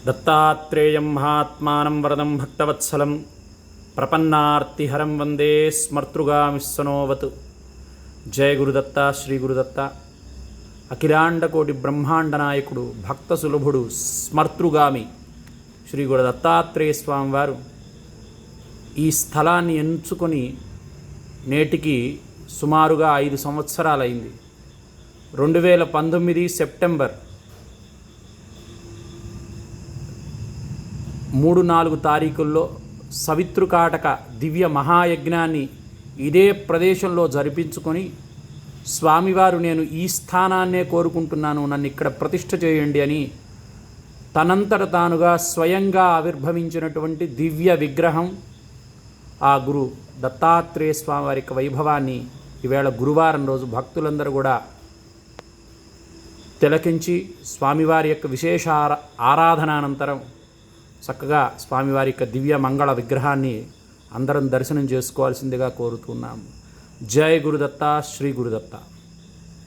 దత్తాత్రేయం మహాత్మానం వరదం భక్తవత్సలం ప్రపన్నార్తిహరం వందే స్మర్తృగామిస్సనోవత్. జయ గురుదత్త, శ్రీ గురుదత్త. అఖిలాండకోటి బ్రహ్మాండ నాయకుడు, భక్త సులభుడు, స్మర్తృగామి శ్రీ గురు దత్తాత్రేయ స్వామి వారు ఈ స్థలాన్ని ఎంచుకొని నేటికి సుమారుగా 5 సంవత్సరాలైంది. 2019 సెప్టెంబర్ 3-4 తారీఖుల్లో సవితృకాటక దివ్య మహాయజ్ఞాన్ని ఇదే ప్రదేశంలో జరిపించుకొని స్వామివారు నేను ఈ స్థానాన్నే కోరుకుంటున్నాను, నన్ను ఇక్కడ ప్రతిష్ఠ చేయండి అని తనంతట తానుగా స్వయంగా ఆవిర్భవించినటువంటి దివ్య విగ్రహం ఆ గురు దత్తాత్రేయ స్వామి వారి యొక్క వైభవాన్ని ఈవేళ గురువారం రోజు భక్తులందరూ కూడా తిలకించి స్వామివారి యొక్క విశేష ఆరాధనానంతరం చక్కగా స్వామివారి యొక్క దివ్య మంగళ విగ్రహాన్ని అందరం దర్శనం చేసుకోవాల్సిందిగా కోరుతున్నాము. జై గురుదత్త, శ్రీ గురుదత్త.